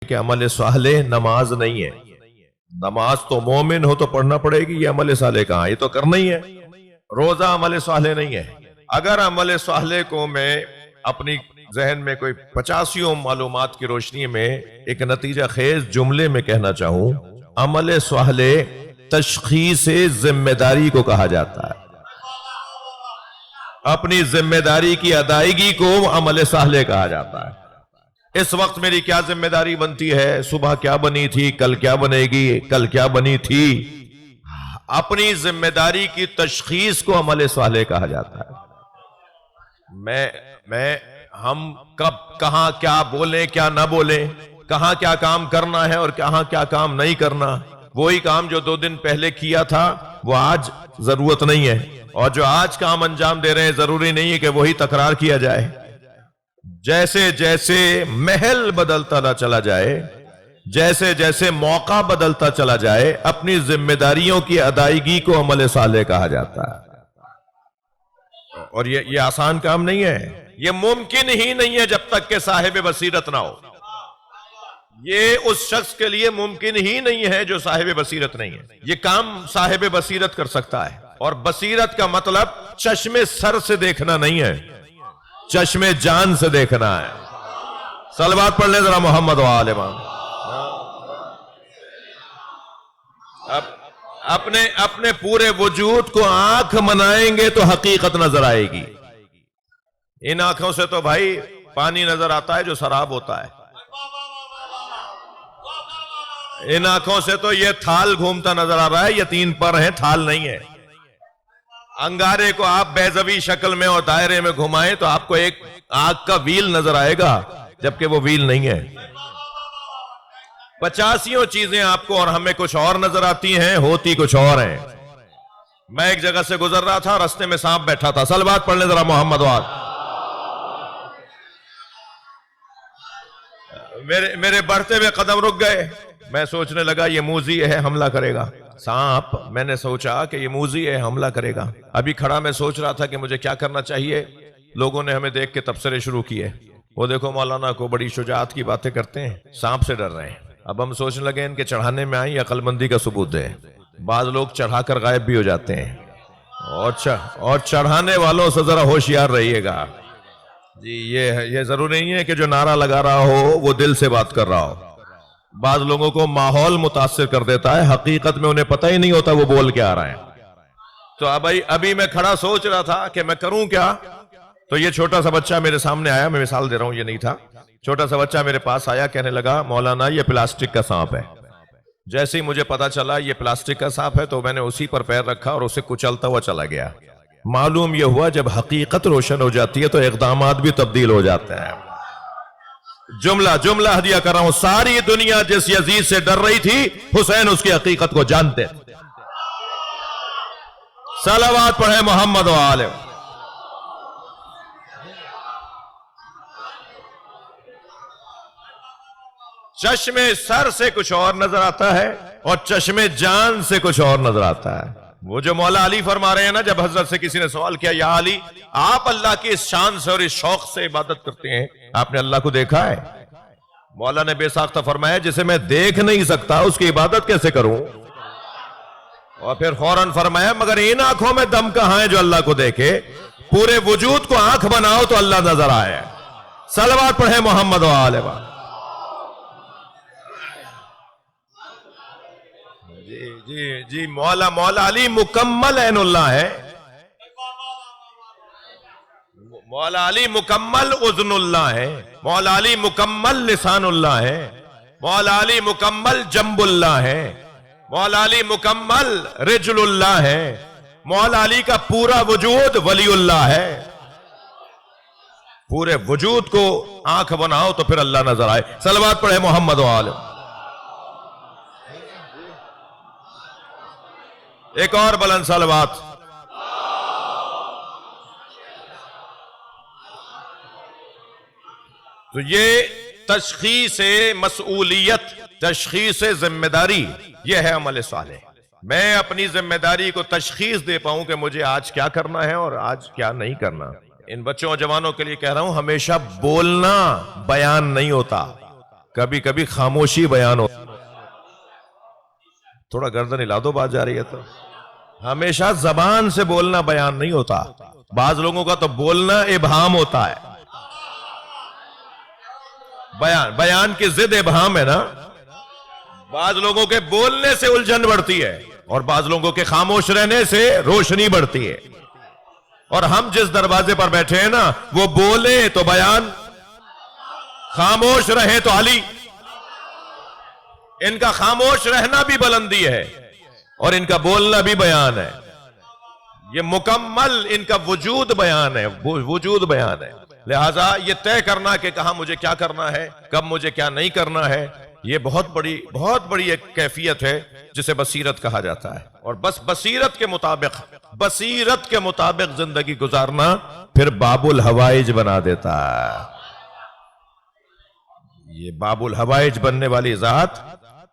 کہ عمل صالح نماز نہیں ہے. نماز تو مومن ہو تو پڑھنا پڑے گی، یہ عمل صالح کہاں؟ یہ تو کرنا ہی ہے. روزہ عمل صالح نہیں ہے. اگر عمل صالح کو میں اپنی ذہن میں کوئی 85 معلومات کی روشنی میں ایک نتیجہ خیز جملے میں کہنا چاہوں، عمل صالح تشخیص ذمہ داری کو کہا جاتا ہے. اپنی ذمہ داری کی ادائیگی کو عمل صالح کہا جاتا ہے. اس وقت میری کیا ذمہ داری بنتی ہے؟ صبح کیا بنی تھی، کل کیا بنے گی، کل کیا بنی تھی. اپنی ذمہ داری کی تشخیص کو عمل صالح کہا جاتا ہے. ہم کب کہاں کیا بولیں کیا نہ بولیں، کہاں کیا کام کرنا ہے اور کہاں کیا کام نہیں کرنا. وہی کام جو 2 دن پہلے کیا تھا وہ آج ضرورت نہیں ہے، اور جو آج کام انجام دے رہے ہیں ضروری نہیں ہے کہ وہی تکرار کیا جائے. جیسے جیسے محل بدلتا چلا جائے، جیسے جیسے موقع بدلتا چلا جائے، اپنی ذمہ داریوں کی ادائیگی کو عمل صالح کہا جاتا ہے. اور یہ آسان کام نہیں ہے، یہ ممکن ہی نہیں ہے جب تک کہ صاحب بصیرت نہ ہو. یہ اس شخص کے لیے ممکن ہی نہیں ہے جو صاحب بصیرت نہیں ہے. یہ کام صاحب بصیرت کر سکتا ہے. اور بصیرت کا مطلب چشم سر سے دیکھنا نہیں ہے، چشم جان سے دیکھنا ہے. صلوات پڑھ لیں ذرا محمد و آل محمد. اپنے پورے وجود کو آنکھ منائیں گے تو حقیقت نظر آئے گی. ان آنکھوں سے تو بھائی پانی نظر آتا ہے جو سراب ہوتا ہے. ان آنکھوں سے تو یہ تھال گھومتا نظر آ رہا ہے، یہ 3 پر ہیں، تھال نہیں ہے. انگارے کو آپ بیضوی شکل میں اور دائرے میں گھمائیں تو آپ کو ایک آگ کا ویل نظر آئے گا، جبکہ وہ ویل نہیں ہے. 85 چیزیں آپ کو اور ہمیں کچھ اور نظر آتی ہیں، ہوتی کچھ اور ہیں. میں ایک جگہ سے گزر رہا تھا، رستے میں سانپ بیٹھا تھا. صلوات پڑھ لیں ذرا محمد واد. میرے بڑھتے ہوئے قدم رک گئے. میں سوچنے لگا یہ موذی ہے، حملہ کرے گا. سانپ، میں نے سوچا کہ یہ موذی ہے، حملہ کرے گا. ابھی کھڑا میں سوچ رہا تھا کہ مجھے کیا کرنا چاہیے. لوگوں نے ہمیں دیکھ کے تبصرے شروع کیے، وہ دیکھو مولانا کو بڑی شجاعت کی باتیں کرتے ہیں، سانپ سے ڈر رہے ہیں. اب ہم سوچنے لگے ان کے چڑھانے میں آئیں، عقل مندی کا ثبوت دے. بعض لوگ چڑھا کر غائب بھی ہو جاتے ہیں، اور چڑھانے والوں سے ذرا ہوشیار رہیے گا. جی یہ ضروری نہیں ہے کہ جو نعرہ لگا رہا ہو وہ دل سے بات کر رہا ہو. بعض لوگوں کو ماحول متاثر کر دیتا ہے، حقیقت میں انہیں پتہ ہی نہیں ہوتا وہ بول کے آ رہے ہیں. تو ابھی میں کھڑا سوچ رہا تھا کہ میں کروں کیا. تو یہ چھوٹا سا بچہ میرے سامنے آیا، میں مثال دے رہا ہوں، یہ نہیں تھا. چھوٹا سا بچہ میرے پاس آیا، کہنے لگا مولانا یہ پلاسٹک کا سانپ ہے. جیسے ہی مجھے پتا چلا یہ پلاسٹک کا سانپ ہے تو میں نے اسی پر پیر رکھا اور اسے کچلتا ہوا چلا گیا. معلوم یہ ہوا جب حقیقت روشن ہو جاتی ہے تو اقدامات بھی تبدیل ہو جاتے ہیں. جملہ ہدیہ کر رہا ہوں، ساری دنیا جس یزید سے ڈر رہی تھی، حسین اس کی حقیقت کو جانتے. صلوات پڑھیں محمد و آل. چشم سر سے کچھ اور نظر آتا ہے اور چشم جان سے کچھ اور نظر آتا ہے. وہ جو مولا علی فرما رہے ہیں نا، جب حضرت سے کسی نے سوال کیا، یا علی آپ اللہ کی اس شان سے اور اس شوق سے عبادت کرتے ہیں، آپ نے اللہ کو دیکھا ہے؟ مولا نے بے ساختہ فرمایا جسے میں دیکھ نہیں سکتا اس کی عبادت کیسے کروں؟ اور پھر فوراً فرمایا مگر ان آنکھوں میں دم کہاں ہے جو اللہ کو دیکھے؟ پورے وجود کو آنکھ بناؤ تو اللہ نظر آئے. صلوات پڑھیں محمد و آل. جی مولا علی مکمل عین اللہ ہے. مولا علی مکمل اذن اللہ ہے. مولا علی مکمل لسان اللہ ہے. مولا علی مکمل جنب اللہ ہے. مولا علی مکمل رجل اللہ ہے. مولا علی کا پورا وجود ولی اللہ ہے. پورے وجود کو آنکھ بناؤ تو پھر اللہ نظر آئے. صلوات پڑھے محمد و آل. ایک اور بلند صلوات. تو یہ تشخیص مسئولیت، تشخیص ذمہ داری، یہ ہے عمل صالح. میں اپنی ذمہ داری کو تشخیص دے پاؤں کہ مجھے آج کیا کرنا ہے اور آج کیا نہیں کرنا. ان بچوں اور جوانوں کے لیے کہہ رہا ہوں، ہمیشہ بولنا بیان نہیں ہوتا. کبھی کبھی خاموشی بیان ہو. تھوڑا گردن ہلا دو، بات جا رہی ہے تو. ہمیشہ زبان سے بولنا بیان نہیں ہوتا، بعض لوگوں کا تو بولنا ابہام ہوتا ہے. بیان کی ضد ابہام ہے نا. بعض لوگوں کے بولنے سے الجھن بڑھتی ہے اور بعض لوگوں کے خاموش رہنے سے روشنی بڑھتی ہے. اور ہم جس دروازے پر بیٹھے ہیں نا، وہ بولے تو بیان، خاموش رہے تو علی. ان کا خاموش رہنا بھی بلندی ہے اور ان کا بولنا بھی بیان ہے. یہ مکمل ان کا وجود بیان ہے، وجود بیان ہے. لہذا یہ طے کرنا کہ کہاں مجھے کیا کرنا ہے، کب مجھے کیا نہیں کرنا ہے، یہ بہت بڑی ایک کیفیت ہے جسے بصیرت کہا جاتا ہے. اور بس بصیرت کے مطابق زندگی گزارنا پھر باب الحوائج بنا دیتا ہے. یہ باب الحوائج بننے والی ذات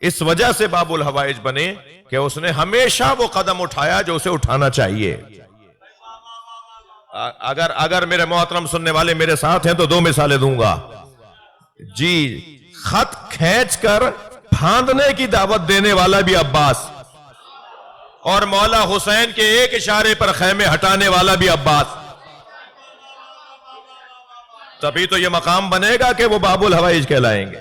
اس وجہ سے باب الحوائج بنے کہ اس نے ہمیشہ وہ قدم اٹھایا جو اسے اٹھانا چاہیے. اگر میرے محترم سننے والے میرے ساتھ ہیں تو دو مثالیں دوں گا. جی، خط کھینچ کر پھاندنے کی دعوت دینے والا بھی عباس، اور مولا حسین کے ایک اشارے پر خیمے ہٹانے والا بھی عباس. تبھی تو یہ مقام بنے گا کہ وہ باب الحوائج کہلائیں گے.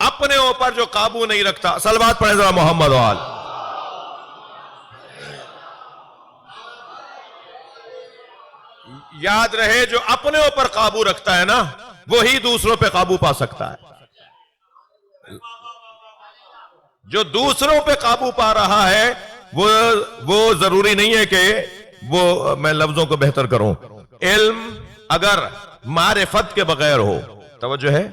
اپنے اوپر جو قابو نہیں رکھتا، صلوات پڑھیں ذرا محمد وآل. یاد رہے، جو اپنے اوپر قابو رکھتا ہے نا، وہی دوسروں پہ قابو پا سکتا ہے. جو دوسروں پہ قابو پا رہا ہے وہ ضروری نہیں ہے کہ وہ میں لفظوں کو بہتر کروں. علم اگر معرفت کے بغیر ہو، توجہ ہے،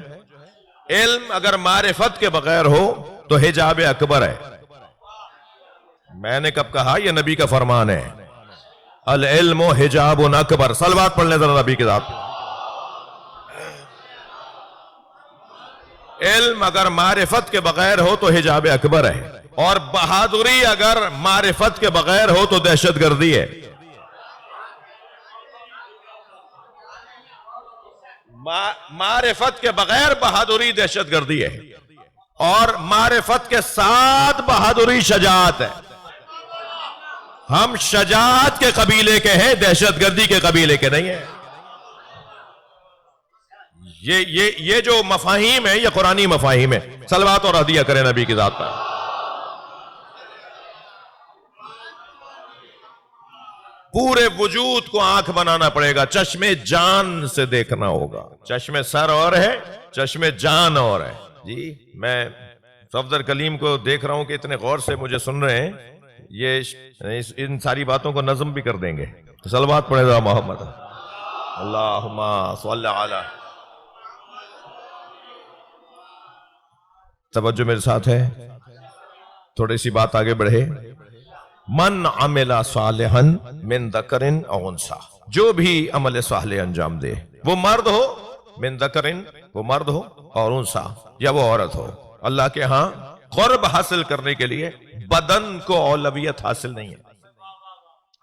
علم اگر معرفت کے بغیر ہو تو حجاب اکبر ہے. میں نے کب کہا؟ یہ نبی کا فرمان ہے، العلم حجاب اکبر. صلوات پڑھ لیں ذرا نبی کے ساتھ. علم اگر معرفت کے بغیر ہو تو حجاب اکبر ہے، اور بہادری اگر معرفت کے بغیر ہو تو دہشت گردی ہے. معرفت کے بغیر بہادری دہشت گردی ہے، اور معرفت کے ساتھ بہادری شجاعت ہے. ہم شجاعت کے قبیلے کے ہیں، دہشت گردی کے قبیلے کے نہیں ہیں. یہ جو مفاہیم ہے، یہ قرآنی مفاہیم ہے. صلوات اور ہدیہ کریں نبی کی ذات پر. پورے وجود کو آنکھ بنانا پڑے گا، چشم جان سے دیکھنا ہوگا. چشم سر اور ہے، چشم جان اور ہے. جی، میں صفدر کلیم کو دیکھ رہا ہوں کہ اتنے غور سے مجھے سن رہے ہیں، یہ ان ساری باتوں کو نظم بھی کر دیں گے. صلوات پڑھے ذرا محمد. اللہم صلی علی. توجہ میرے ساتھ ہے، تھوڑی سی بات آگے بڑھے. من عمل صالحا من ذکر او انثی، جو بھی عمل صالح انجام دے، وہ مرد ہو، من ذکر وہ مرد ہو، اور انثی یا وہ عورت ہو. اللہ کے ہاں قرب حاصل کرنے کے لیے بدن کو اولویت حاصل نہیں ہے.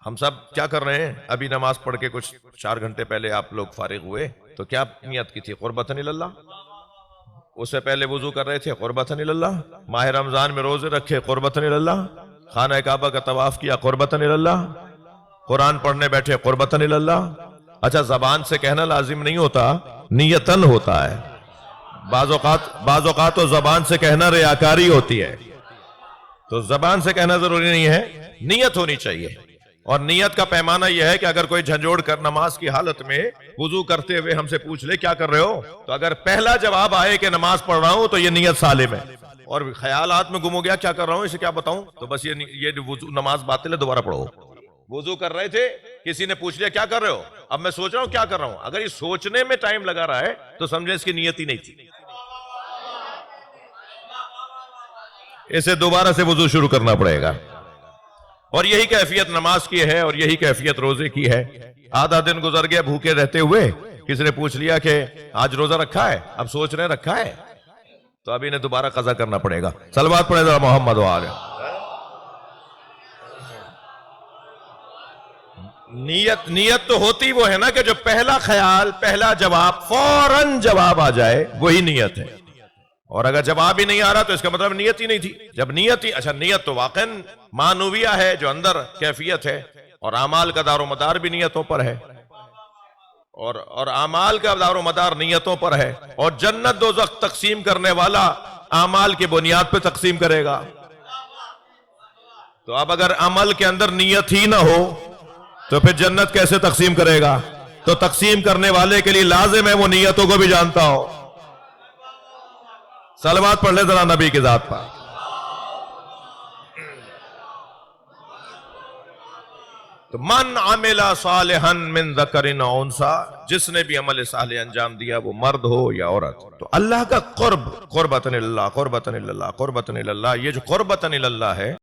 ہم سب کیا کر رہے ہیں؟ ابھی نماز پڑھ کے کچھ 4 گھنٹے پہلے آپ لوگ فارغ ہوئے تو کیا نیت کی تھی؟ قربتاً اللہ. اس سے پہلے وضو کر رہے تھے، قربتاً اللہ. ماہ رمضان میں روزے رکھے، قربتاً اللہ. خانہ کعبہ کا طواف کیا، قربتاً اللہ. قرآن پڑھنے بیٹھے، قربتاً اللہ. اچھا، زبان سے کہنا لازم نہیں ہوتا، نیتاً ہوتا ہے. بعض اوقات تو زبان سے کہنا ریاکاری ہوتی ہے، تو زبان سے کہنا ضروری نہیں ہے، نیت ہونی چاہیے. اور نیت کا پیمانہ یہ ہے کہ اگر کوئی جھنجھوڑ کر نماز کی حالت میں وضو کرتے ہوئے ہم سے پوچھ لے کیا کر رہے ہو، تو اگر پہلا جواب آئے کہ نماز پڑھ رہا ہوں تو یہ نیت سالم ہے. اور خیالات میں گم ہو گیا کیا کر رہا ہوں، اسے کیا بتاؤں، تو بس یہ وضو نماز باطل ہے، دوبارہ پڑھو. وضو کر رہے تھے، کسی نے پوچھ لیا کیا کر رہے ہو، اب میں سوچ رہا ہوں کیا کر رہا ہوں. اگر یہ سوچنے میں ٹائم لگا رہا ہے تو سمجھے اس کی نیت ہی نہیں تھی. اسے دوبارہ سے وضو شروع کرنا پڑے گا. اور یہی کیفیت نماز کی ہے، اور یہی کیفیت روزے کی ہے. آدھا دن گزر گیا بھوکے رہتے ہوئے، کسی نے پوچھ لیا کہ آج روزہ رکھا ہے، اب سوچ رہے ہیں رکھا ہے، تو اب انہیں دوبارہ قضا کرنا پڑے گا. صلوات پڑھیں ذرا محمد وآلہ. نیت تو ہوتی وہ ہے نا کہ جو پہلا خیال، پہلا جواب، فوراً جواب آ جائے، وہی نیت ہے. اور اگر جواب ہی نہیں آ رہا تو اس کا مطلب نیت ہی نہیں تھی. جب نیت ہی اچھا نیت تو واقعاً معنویہ ہے جو اندر کیفیت ہے، اور اعمال کا دار و مدار بھی نیتوں پر ہے، اور اعمال کا دار و مدار نیتوں پر ہے، اور جنت دوزخ تقسیم کرنے والا اعمال کی بنیاد پہ تقسیم کرے گا. تو اب اگر عمل کے اندر نیت ہی نہ ہو تو پھر جنت کیسے تقسیم کرے گا؟ تو تقسیم کرنے والے کے لیے لازم ہے وہ نیتوں کو بھی جانتا ہو. صلوات پڑھ لے ذرا نبی کی ذات پر. تو من عمل صالحا من ذکر او انثی، جس نے بھی عمل صالح انجام دیا وہ مرد ہو یا عورت. تو اللہ کا قرب، قربتن اللہ، قربتن اللہ، قربتن اللہ، یہ جو قربتن اللہ ہے